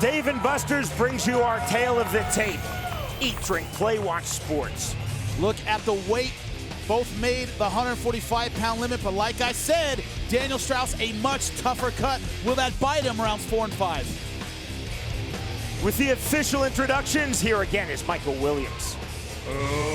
Dave & Buster's brings you our tale of the tape. Eat, drink, play, watch sports. Look at the weight. Both made the 145-pound limit, but like I said, Daniel Straus, a much tougher cut. Will that bite him rounds 4 and 5? With the official introductions, here again is Michael Williams.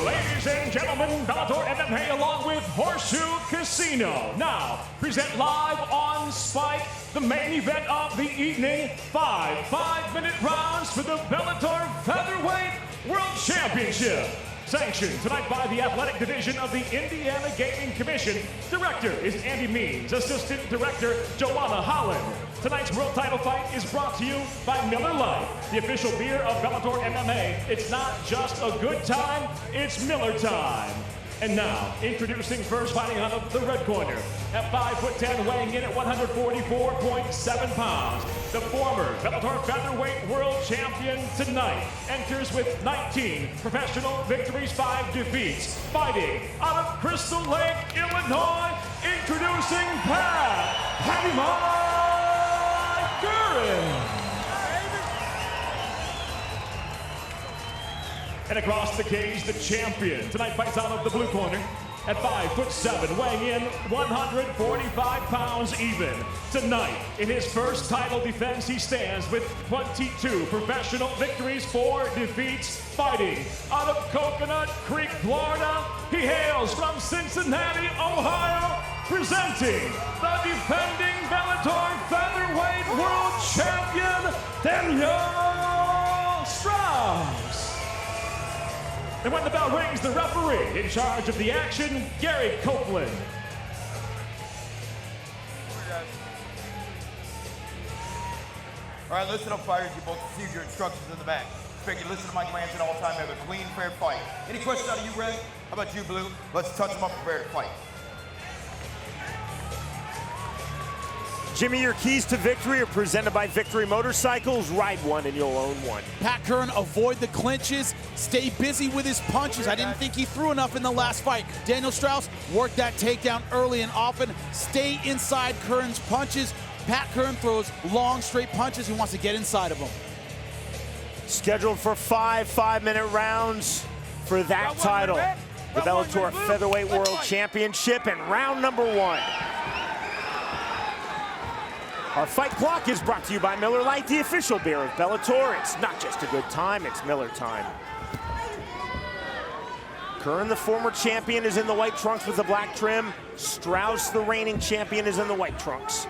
Ladies and gentlemen, Bellator MMA along with Horseshoe Casino now present live on Spike the main event of the evening. 5-minute rounds for the Bellator Featherweight World Championship. Sanctioned tonight by the Athletic Division of the Indiana Gaming Commission. Director is Andy Means. Assistant Director, Joanna Holland. Tonight's world title fight is brought to you by Miller Lite, the official beer of Bellator MMA. It's not just a good time, it's Miller time. And now, introducing first, fighting out of the red corner. At 5'10", weighing in at 144.7 pounds. The former Bellator Featherweight World Champion tonight enters with 19 professional victories, 5 defeats. Fighting out of Crystal Lake, Illinois, introducing Patty Curran. And across the cage, the champion. Tonight fights out of the blue corner at 5'7", weighing in 145 pounds even. Tonight, in his first title defense, he stands with 22 professional victories, 4 defeats. Fighting out of Coconut Creek, Florida, he hails from Cincinnati, Ohio, presenting the defending Bellator Featherweight World Champion, Daniel Straus. And when the bell rings, the referee in charge of the action, Gary Copeland. All right, listen up, fighters. You both received your instructions in the back. Expect you listen to my commands at all time. Have a clean, fair fight. Any questions out of you, Red? How about you, Blue? Let's touch them up, prepare to fight. Jimmy, your keys to victory are presented by Victory Motorcycles. Ride one and you'll own one. Pat Curran, avoid the clinches, stay busy with his punches. I didn't think he threw enough in the last fight. Daniel Straus worked that takedown early and often. Stay inside Curran's punches. Pat Curran throws long, straight punches. He wants to get inside of them. Scheduled for 5-minute rounds for that title. The Bellator Featherweight World Championship and round number 1. Our fight clock is brought to you by Miller Lite, the official beer of Bellator. It's not just a good time, it's Miller time. Curran, the former champion, is in the white trunks with the black trim. Straus, the reigning champion, is in the white trunks.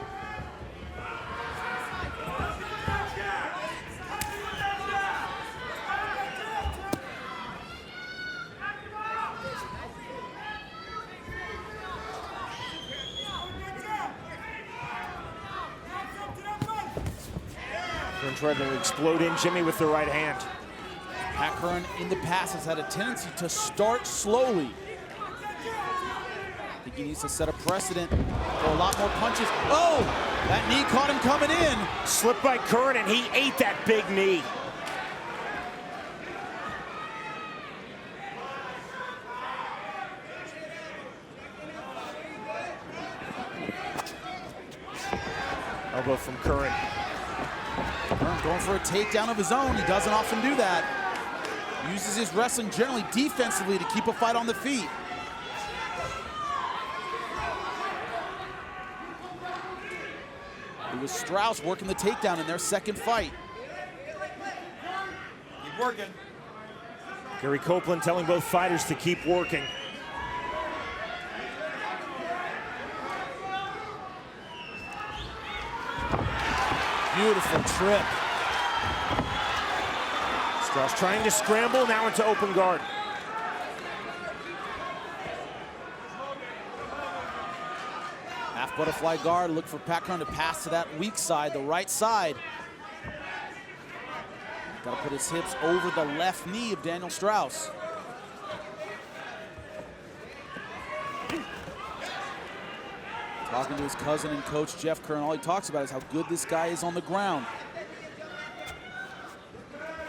Trying to explode in Jimmy with the right hand. Pat Curran in the past has had a tendency to start slowly. I think he needs to set a precedent for a lot more punches. Oh, that knee caught him coming in. Slipped by Curran and he ate that big knee. Elbow from Curran. Curran going for a takedown of his own. He doesn't often do that. Uses his wrestling generally defensively to keep a fight on the feet. It was Straus working the takedown in their second fight. Keep working. Gary Copeland telling both fighters to keep working. Beautiful trip. Straus trying to scramble, now into open guard. Half butterfly guard, look for Pat Curran to pass to that weak side, the right side. Got to put his hips over the left knee of Daniel Straus. Talking to his cousin and coach, Jeff Curran, all he talks about is how good this guy is on the ground.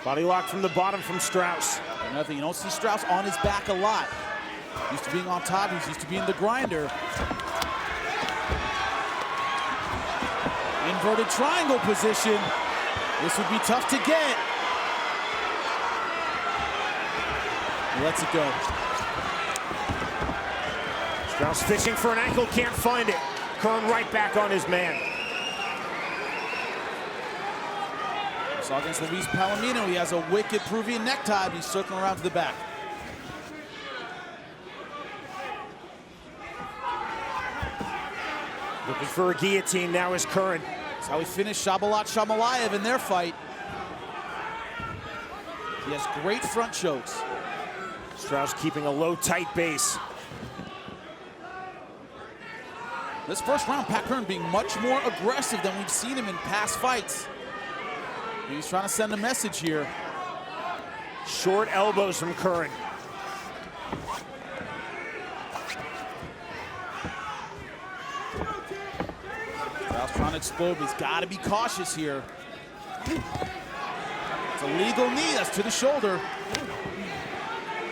Body lock from the bottom from Straus. Another thing, you don't see Straus on his back a lot. Used to being on top, he's used to being the grinder. Inverted triangle position. This would be tough to get. He lets it go. Straus fishing for an ankle, can't find it. Curran right back on his man. So against Luis Palomino, he has a wicked Peruvian necktie, but he's circling around to the back. Looking for a guillotine now is Curran. That's how he finished Shabalat Shamalayev in their fight. He has great front chokes. Straus keeping a low, tight base. This first round, Pat Curran being much more aggressive than we've seen him in past fights. He's trying to send a message here. Short elbows from Curran. Straus trying to explode, but he's got to be cautious here. It's a legal knee, that's to the shoulder.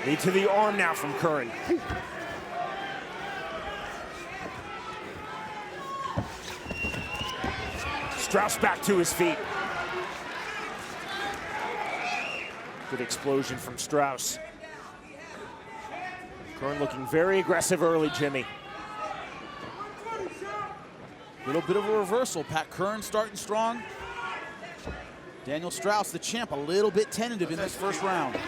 Knee to the arm now from Curran. Straus back to his feet. Good explosion from Straus. Curran looking very aggressive early, Jimmy. Little bit of a reversal. Pat Curran starting strong. Daniel Straus, the champ, a little bit tentative in this first round.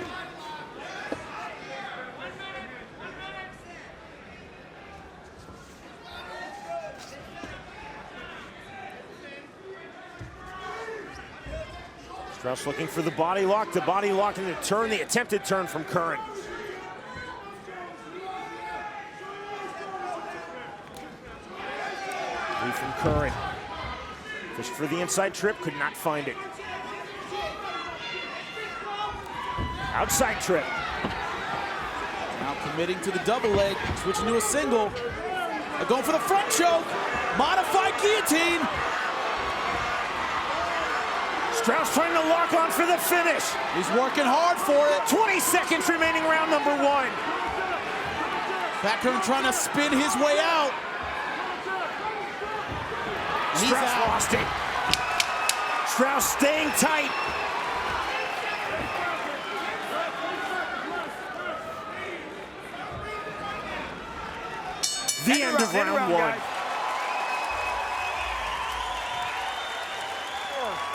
Straus looking for the body lock and the turn, the attempted turn from Curran. Lead from Curran. Fished for the inside trip, could not find it. Outside trip. Now committing to the double leg, switching to a single. Going for the front choke. Modified guillotine. Straus trying to lock on for the finish. He's working hard for it. 20 seconds remaining, round number 1. Pat Curran trying to spin his way out. Straus lost it. Straus staying tight. The end of round 1.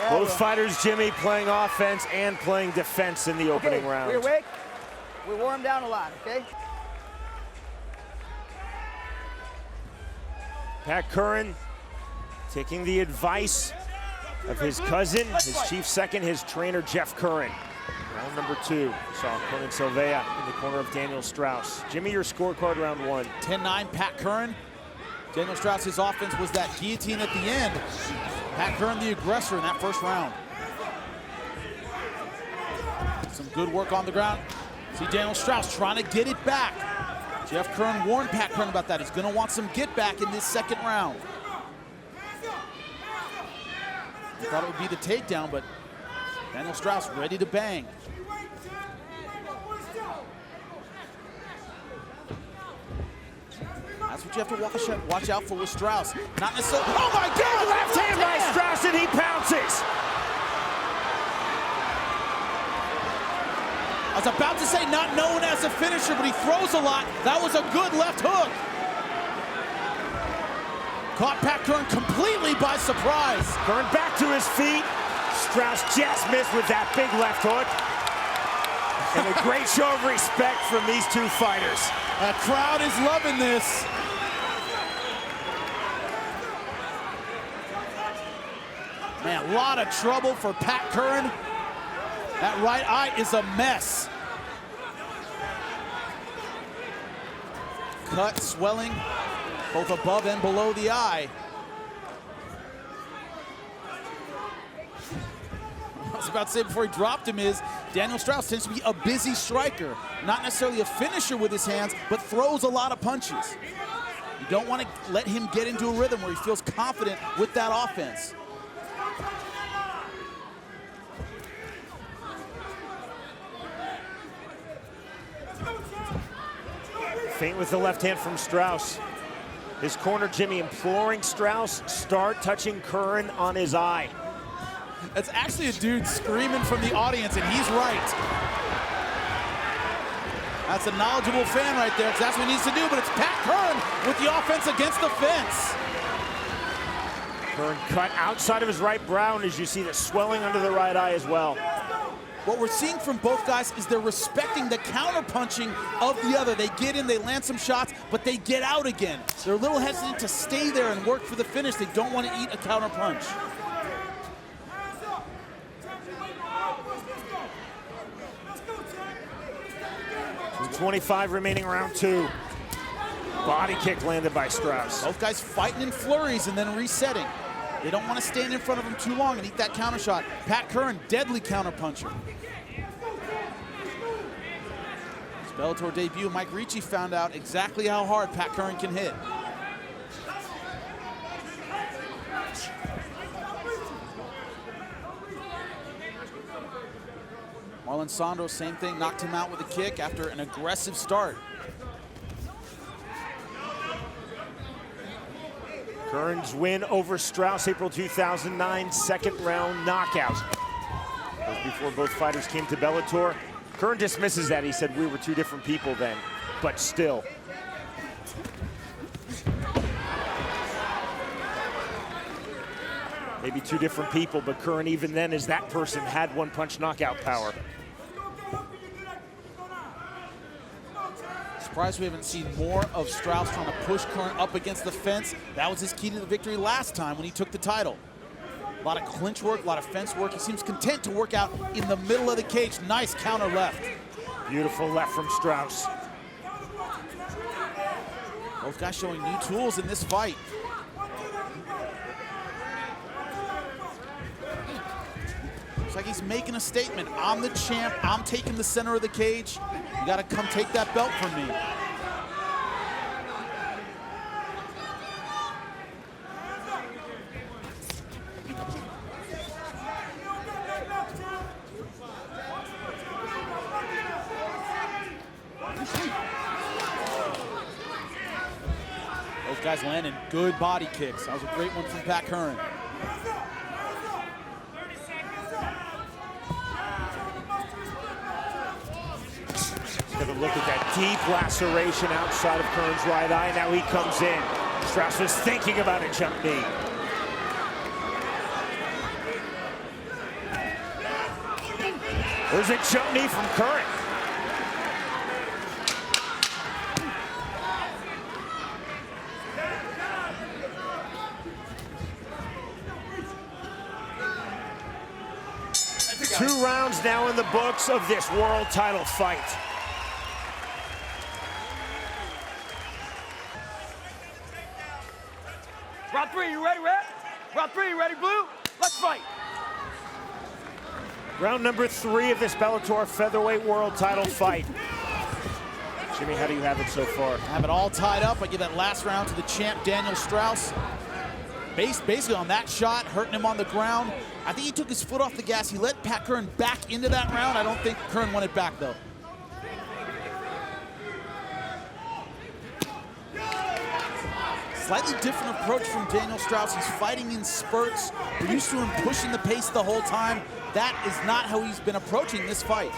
Both fighters, Jimmy, playing offense and playing defense in the opening round. We awake? We wore him down a lot, okay? Pat Curran taking the advice of his cousin, his chief second, his trainer, Jeff Curran. Round number 2, saw Curran Silvea in the corner of Daniel Straus. Jimmy, your scorecard round 1. 10-9 Pat Curran. Daniel Straus, his offense was that guillotine at the end. Pat Curran, the aggressor in that first round. Some good work on the ground. See Daniel Straus trying to get it back. Jeff Curran warned Pat Curran about that. He's going to want some get back in this second round. He thought it would be the takedown, but Daniel Straus ready to bang. That's what you have to watch out for with Straus. Not necessarily. Oh my God! Left hand by Straus and he pounces. I was about to say not known as a finisher, but he throws a lot. That was a good left hook. Caught Pat Curran completely by surprise. Curran back to his feet. Straus just missed with that big left hook. And a great show of respect from these two fighters. The crowd is loving this. Man, a lot of trouble for Pat Curran. That right eye is a mess. Cut, swelling, both above and below the eye. I was about to say before he dropped him is, Daniel Straus tends to be a busy striker. Not necessarily a finisher with his hands, but throws a lot of punches. You don't want to let him get into a rhythm where he feels confident with that offense. Feint with the left hand from Straus. His corner, Jimmy, imploring Straus, start touching Curran on his eye. It's actually a dude screaming from the audience, and he's right. That's a knowledgeable fan right there, because that's what he needs to do, but it's Pat Curran with the offense against the fence. Curran cut outside of his right brow, and as you see the swelling under the right eye as well. What we're seeing from both guys is they're respecting the counter-punching of the other. They get in, they land some shots, but they get out again. They're a little hesitant to stay there and work for the finish. They don't want to eat a counter-punch. .25 remaining round 2. Body kick landed by Straus. Both guys fighting in flurries and then resetting. They don't want to stand in front of him too long and eat that counter shot. Pat Curran, deadly counter puncher. His Bellator debut, Mike Ricci found out exactly how hard Pat Curran can hit. Marlon Sandro, same thing, knocked him out with a kick after an aggressive start. Curran's win over Straus, April 2009, second round knockout. That was before both fighters came to Bellator. Curran dismisses that. He said we were two different people then, but still. Maybe two different people, but Curran even then as that person had one-punch knockout power. Surprised we haven't seen more of Straus trying to push Curran up against the fence. That was his key to the victory last time when he took the title. A lot of clinch work, a lot of fence work. He seems content to work out in the middle of the cage. Nice counter left. Beautiful left from Straus. Both guys showing new tools in this fight. Looks like he's making a statement. I'm the champ. I'm taking the center of the cage. You got to come take that belt from me. Both guys landing good body kicks. That was a great one from Pat Curran. Have a look at that deep laceration outside of Curran's right eye. Now he comes in. Straus was thinking about a jump knee. There's a jump knee from Curran. Two rounds now in the books of this world title fight. Round 3, you ready, red? Round 3, you ready, blue? Let's fight. Round number 3 of this Bellator featherweight world title fight. Jimmy, how do you have it so far? I have it all tied up. I give that last round to the champ, Daniel Straus. Basically on that shot, hurting him on the ground. I think he took his foot off the gas. He let Pat Curran back into that round. I don't think Curran won it back, though. Slightly different approach from Daniel Straus. He's fighting in spurts. We're used to him pushing the pace the whole time. That is not how he's been approaching this fight.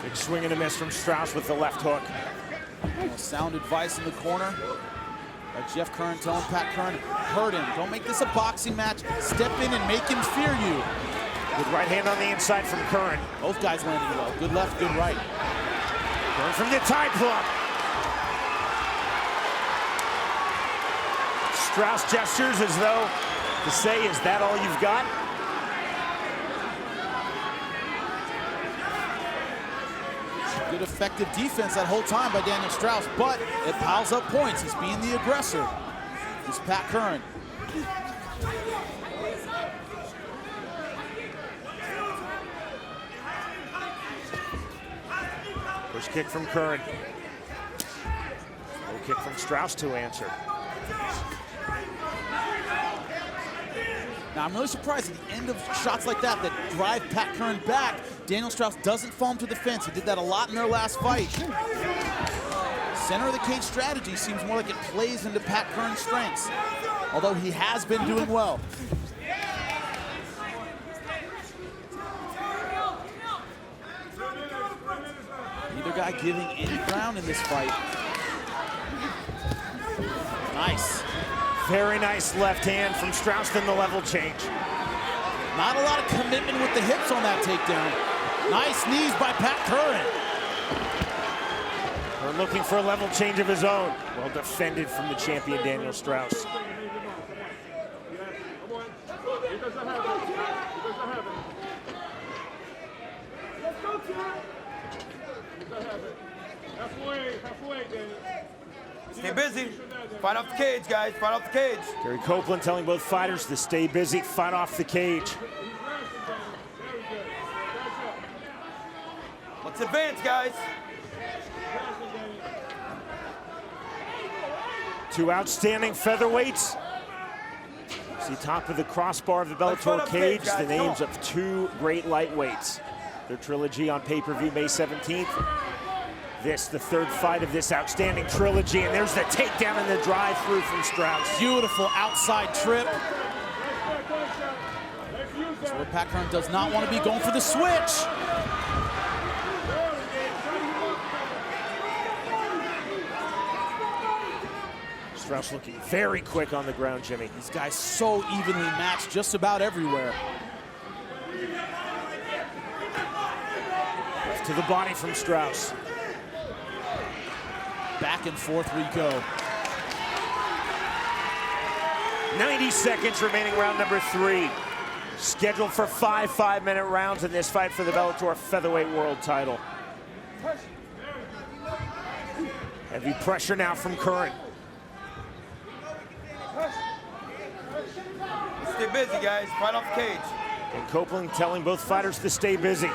Big swing and a miss from Straus with the left hook. Sound advice in the corner. Jeff Curran telling Pat Curran, hurt him. Don't make this a boxing match. Step in and make him fear you. Good right hand on the inside from Curran. Both guys landing well. Good left, good right. Curran from the tie plug. Straus gestures as though to say, is that all you've got? Good effective defense that whole time by Daniel Straus, but it piles up points. He's being the aggressor. It's Pat Curran. Push kick from Curran. Low kick from Straus to answer. Now, I'm really surprised at the end of shots like that that drive Pat Curran back, Daniel Straus doesn't fall him to the fence. He did that a lot in their last fight. Center of the cage strategy seems more like it plays into Pat Curran's strengths. although he has been doing well. Neither guy giving any ground in this fight. Nice. Very nice left hand from Straus, then the level change. Not a lot of commitment with the hips on that takedown. Nice knees by Pat Curran. We're looking for a level change of his own. Well defended from the champion, Daniel Straus. Stay busy. Fight off the cage, guys. Fight off the cage. Gary Copeland telling both fighters to stay busy, fight off the cage. Let's advance, guys. Two outstanding featherweights. See top of the crossbar of the Bellator cage, the names of two great lightweights. Their trilogy on pay-per-view May 17th. This, the third fight of this outstanding trilogy, and there's the takedown and the drive-through from Straus. Beautiful outside trip. That's where Pat Curran does not want to be, going for the switch. Straus looking very quick on the ground, Jimmy. These guys so evenly matched just about everywhere. Left to the body from Straus. Back and forth we go. 90 seconds remaining, round number 3. Scheduled for 5 5-minute rounds in this fight for the Bellator featherweight world title. Heavy pressure now from Curran. Stay busy, guys. Fight off the cage. And Copeland telling both fighters to stay busy.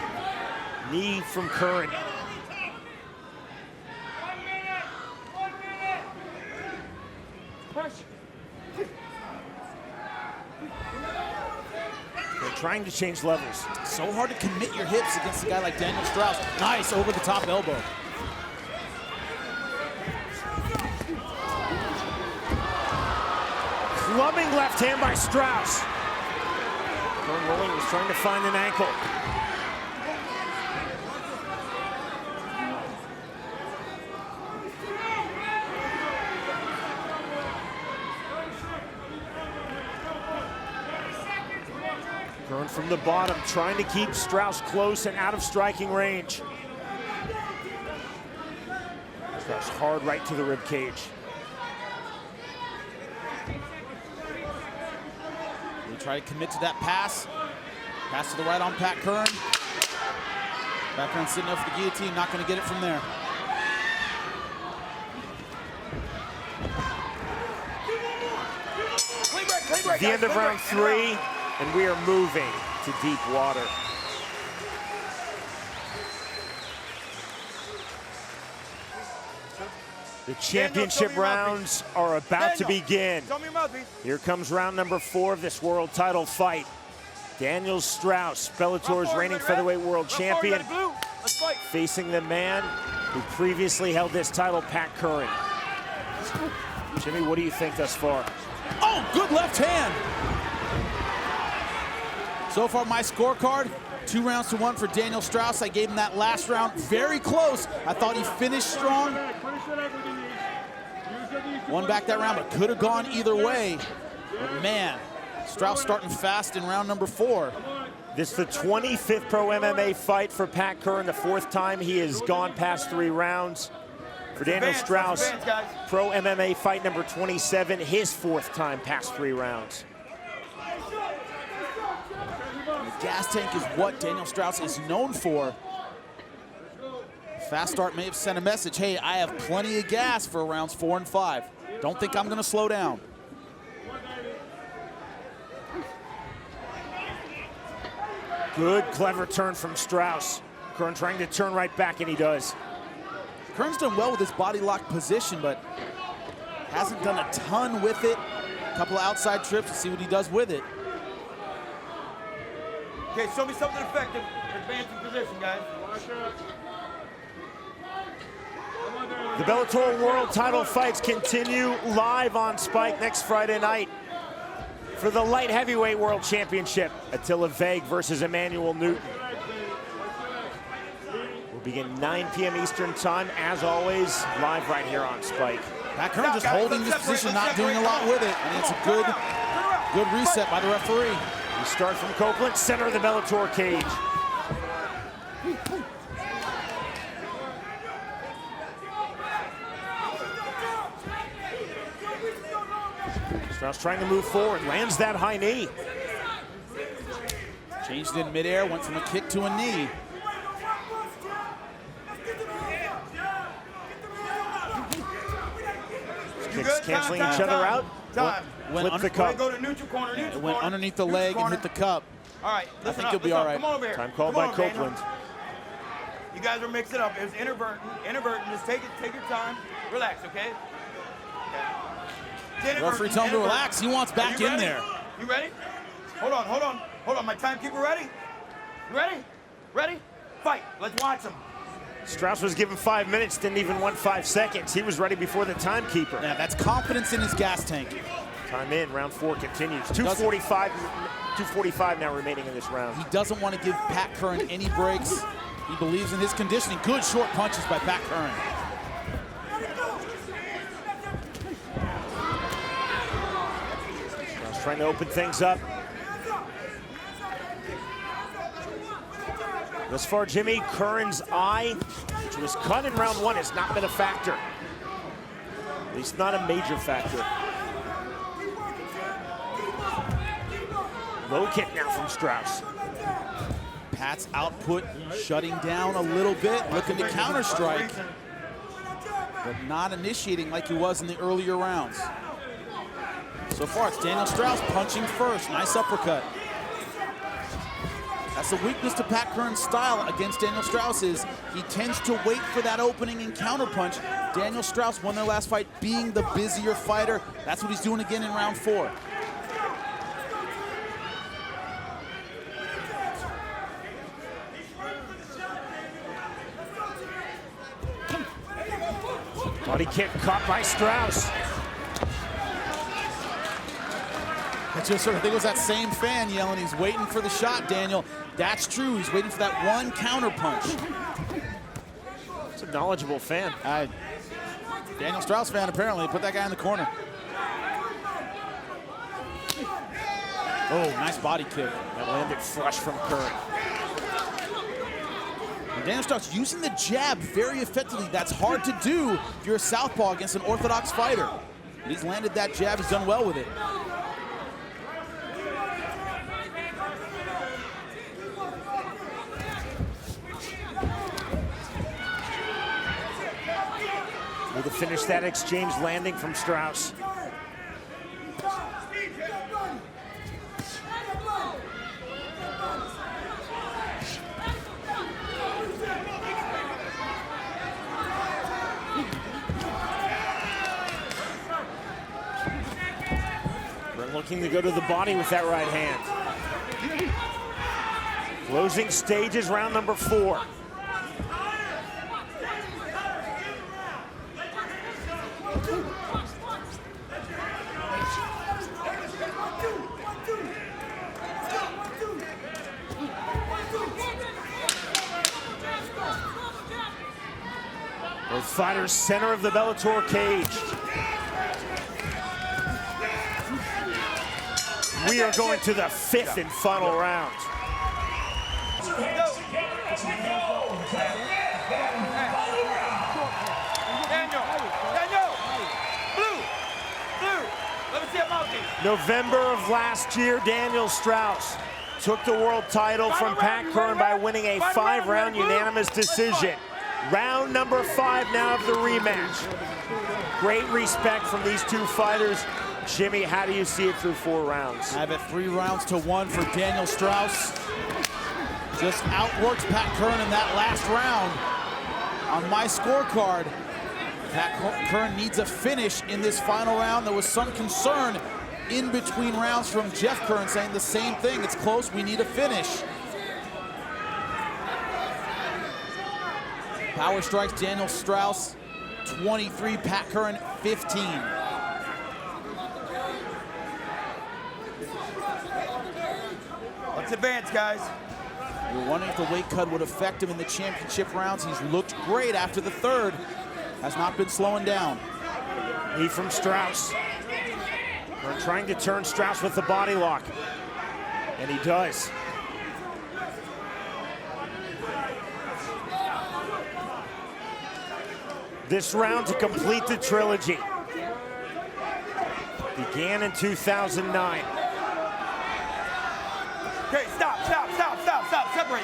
Knee from Curran. They're trying to change levels. So hard to commit your hips against a guy like Daniel Straus. Nice over the top elbow. Clubbing left hand by Straus. Curran rolling, was trying to find an ankle. Curran from the bottom, trying to keep Straus close and out of striking range. Straus hard right to the rib cage. They try to commit to that pass. Pass to the right on Pat Curran. Pat Curran sitting up for the guillotine, not going to get it from there. The end of round 3, and we are moving to deep water. The championship rounds are about to begin. Here comes round number 4 of this world title fight. Daniel Straus, Bellator's reigning featherweight world champion, facing the man who previously held this title, Pat Curran. Jimmy, what do you think thus far? Oh, good left hand. So far, my scorecard, 2 rounds to 1 for Daniel Straus. I gave him that last round very close. I thought he finished strong. Won back that round, but could have gone either way. But man, Straus starting fast in round number 4. This is the 25th pro MMA fight for Pat Curran, the 4th time he has gone past 3 rounds. For Daniel Straus, pro MMA fight number 27, his 4th time past 3 rounds. The gas tank is what Daniel Straus is known for. Fast start may have sent a message, hey, I have plenty of gas for rounds 4 and 5. Don't think I'm gonna slow down. Good, clever turn from Straus. Curran trying to turn right back, and he does. Curran's done well with his body lock position, but hasn't done a ton with it. A couple of outside trips to see what he does with it. Okay, show me something effective. Advancing position, guys. The Bellator World Title fights continue live on Spike next Friday night. for the light heavyweight world championship. Attila Veg versus Emmanuel Newton. We'll begin 9 p.m. Eastern time, as always, live right here on Spike. Pat Curran just holding this position, not doing a lot with it. I mean, it's a good reset by the referee. We start from Copeland, center of the Bellator cage. Straus trying to move forward, lands that high knee. Changed in midair, went from a kick to a knee. Kicks canceling each other out. Flip the cup. Go to neutral corner, It went underneath the leg and hit the cup. All right, I think he'll be all right. Come over here. Time called by Copeland. You guys are mixing up. It's inadvertent. Just take your time. Relax, okay? Referee telling him to relax. He wants back in there. You ready? Hold on. My timekeeper ready? You ready? Ready? Fight. Let's watch him. Straus was given 5 minutes, didn't even want 5 seconds. He was ready before the timekeeper. Yeah, that's confidence in his gas tank. Time in, round 4 continues. 2:45 now remaining in this round. He doesn't want to give Pat Curran any breaks. He believes in his conditioning. Good short punches by Pat Curran. Straus trying to open things up. Thus far, Jimmy, Curran's eye, which was cut in round 1, has not been a factor. At least not a major factor. Low kick now from Straus. Pat's output shutting down a little bit, looking to counter strike, but not initiating like he was in the earlier rounds. So far, it's Daniel Straus punching first. Nice uppercut. That's the weakness to Pat Curran's style against Daniel Straus is he tends to wait for that opening and counterpunch. Daniel Straus won their last fight being the busier fighter. That's what he's doing again in round 4. Body kick caught by Straus. I just sort of think it was that same fan yelling, he's waiting for the shot, Daniel. That's true, he's waiting for that one counter punch. It's a knowledgeable fan. Daniel Straus fan, apparently. Put that guy in the corner. Oh, nice body kick. That landed flush from Curran. And Daniel Straus using the jab very effectively. That's hard to do if you're a southpaw against an orthodox fighter. But he's landed that jab, he's done well with it. Able to finish that exchange landing from Straus. Curran looking to go to the body with that right hand. Closing stages, round number 4. Both fighters center of the Bellator cage. We are going to the 5th and final round. Daniel, blue, let me see a monkey. November of last year, Daniel Straus took the world title from Pat Curran by winning a 5-round unanimous decision. Round number 5 now of the rematch. Great respect from these two fighters. Jimmy, how do you see it through 4 rounds? I have it 3 rounds to 1 for Daniel Straus. Just outworked Pat Curran in that last round. On my scorecard, Pat Curran needs a finish in this final round. There was some concern in between rounds from Jeff Curran saying the same thing. It's close, we need a finish. Power strikes, Daniel Straus, 23, Pat Curran, 15. advance, guys. You're wondering if the weight cut would affect him in the championship rounds. He's looked great after the third. Has not been slowing down. Knee from Straus. We're trying to turn Straus with the body lock. And he does. This round to complete the trilogy began in 2009. Okay, stop. Separate.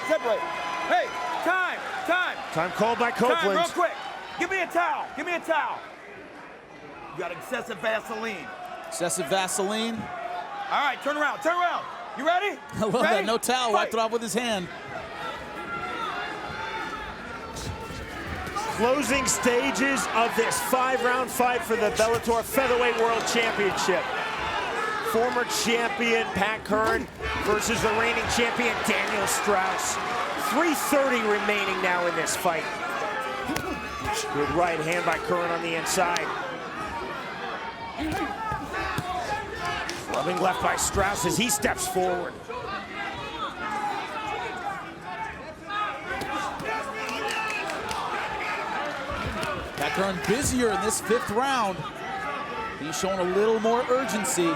Hey, time. Time called by Copeland. Time, real quick. Give me a towel. You got excessive Vaseline. Excessive Vaseline. All right, turn around. You ready? I love that. No towel. Wiped it off with his hand. Closing stages of this 5-round fight for the Bellator Featherweight World Championship. Former champion Pat Curran versus the reigning champion Daniel Straus. 3:30 remaining now in this fight. Good right hand by Curran on the inside. Rubbing left by Straus as he steps forward. Pat Curran busier in this 5th round. He's showing a little more urgency.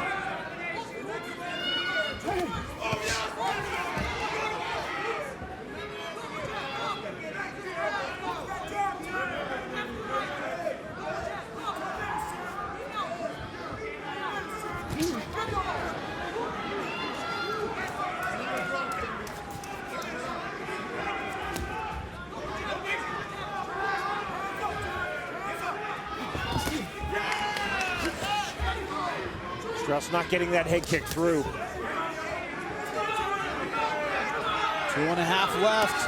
Straus not getting that head kick through. 2.5 left.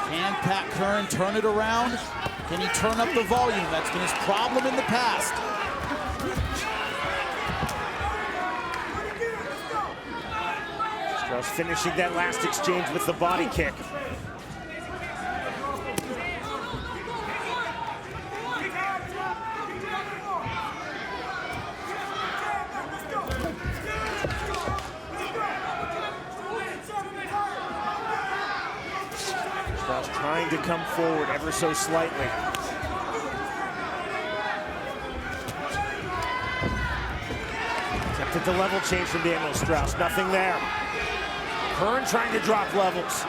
Can Pat Curran turn it around? Can he turn up the volume? That's been his problem in the past. Straus finishing that last exchange with the body kick. Straus trying to come forward ever so slightly. Attempted the level change from Daniel Straus, nothing there. Curran trying to drop levels.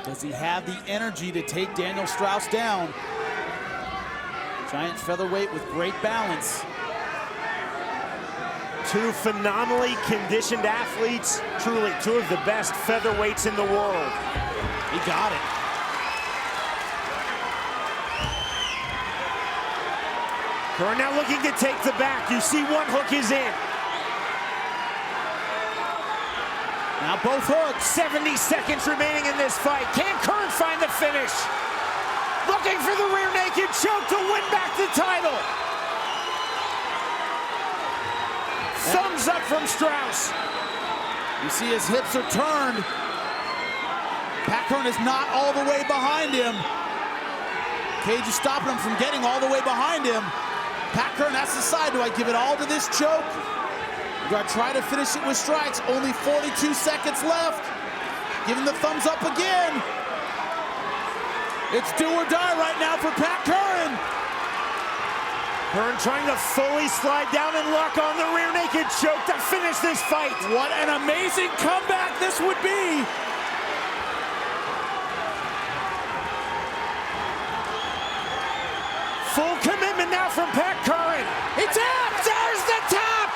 Does he have the energy to take Daniel Straus down? Giant featherweight with great balance. Two phenomenally conditioned athletes, truly two of the best featherweights in the world. He got it. Curran now looking to take the back. You see one hook is in. Now both hooks. 70 seconds remaining in this fight. Can Curran find the finish? Looking for the rear naked choke to win back the title. Thumbs up from Straus. You see his hips are turned. Pat Curran is not all the way behind him. Cage is stopping him from getting all the way behind him. Pat Curran has to decide, do I give it all to this choke? Do I try to finish it with strikes? Only 42 seconds left. Giving the thumbs up again. It's do or die right now for Pat Curran. Curran trying to fully slide down and lock on the rear naked choke to finish this fight. What an amazing comeback this would be. Full commitment now from Pat Curran. He taps! There's the tap!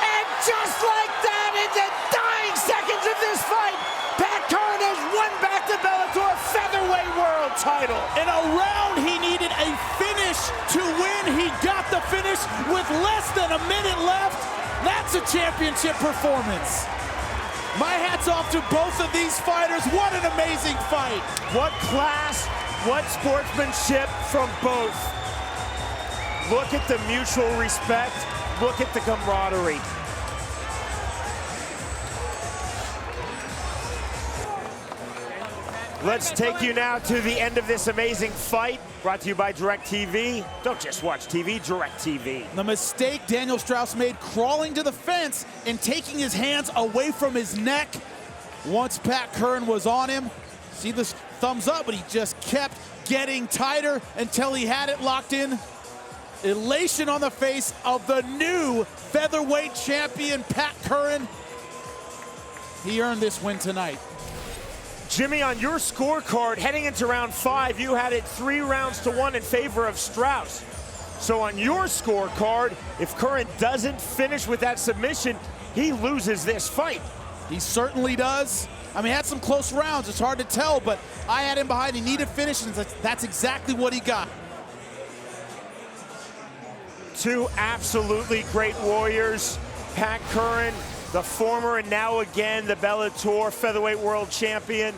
And just like that, in the dying seconds of this fight, Pat Curran has won back the Bellator Featherweight World title. In a round he needed a finish to win. He got the finish with less than a minute left. That's a championship performance. My hat's off to both of these fighters. What an amazing fight. What class, what sportsmanship from both. Look at the mutual respect. Look at the camaraderie. Let's take you now to the end of this amazing fight, brought to you by DirecTV. Don't just watch TV, DirecTV. The mistake Daniel Straus made crawling to the fence and taking his hands away from his neck. Once Pat Curran was on him, see this thumbs up, but he just kept getting tighter until he had it locked in. Elation on the face of the new featherweight champion, Pat Curran. He earned this win tonight. Jimmy, on your scorecard, heading into round 5, you had it 3 rounds to 1 in favor of Straus. So on your scorecard, if Curran doesn't finish with that submission, he loses this fight. He certainly does. I mean, he had some close rounds. It's hard to tell, but I had him behind. He needed finish, and that's exactly what he got. 2 absolutely great warriors. Pat Curran, the former and now again the Bellator featherweight world champion.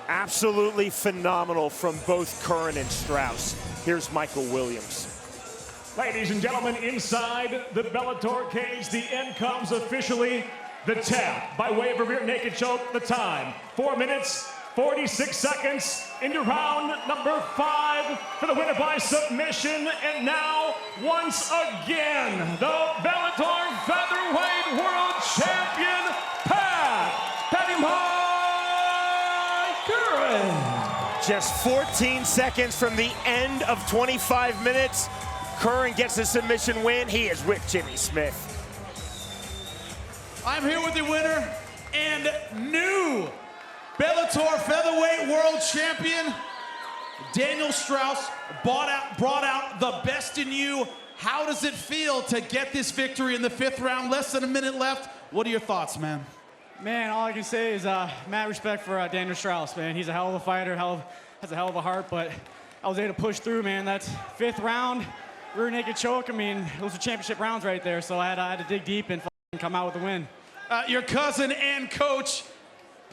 Absolutely phenomenal from both Curran and Straus. Here's Michael Williams. Ladies and gentlemen, inside the Bellator cage, the end comes officially. The tap by way of a rear naked choke. The time, 4 minutes, 46 seconds into round number 5 for the winner by submission. And now, once again, the Bellator featherweight world champion, Patty Curran. Just 14 seconds from the end of 25 minutes. Curran gets a submission win. He is with Jimmy Smith. I'm here with the winner and new Bellator featherweight world champion, Daniel Straus. Brought out the best in you. How does it feel to get this victory in the 5th round? Less than a minute left. What are your thoughts, man? Man, all I can say is mad respect for Daniel Straus, man. He's a hell of a fighter, has a hell of a heart, but I was able to push through, man. That 5th round, rear naked choke, I mean, those are championship rounds right there, so I had to dig deep and come out with a win. Your cousin and coach,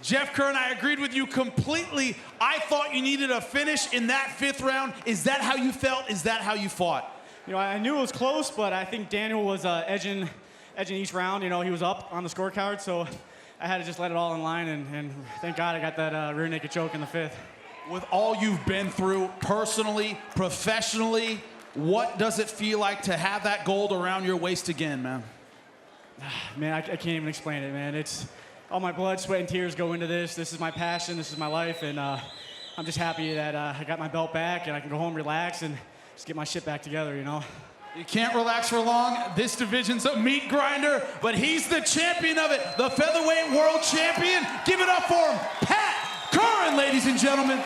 Jeff Curran, I agreed with you completely. I thought you needed a finish in that 5th round. Is that how you felt? Is that how you fought? You know, I knew it was close, but I think Daniel was edging each round. You know, he was up on the scorecard, so I had to just let it all in line, and thank God I got that rear naked choke in the 5th. With all you've been through personally, professionally, what does it feel like to have that gold around your waist again, man? Man, I can't even explain it, man. It's all my blood, sweat, and tears go into this. This is my passion. This is my life, and I'm just happy that I got my belt back and I can go home, relax, and just get my shit back together, you know? You can't relax for long. This division's a meat grinder, but he's the champion of it, the featherweight world champion. Give it up for him, Pat Curran, ladies and gentlemen.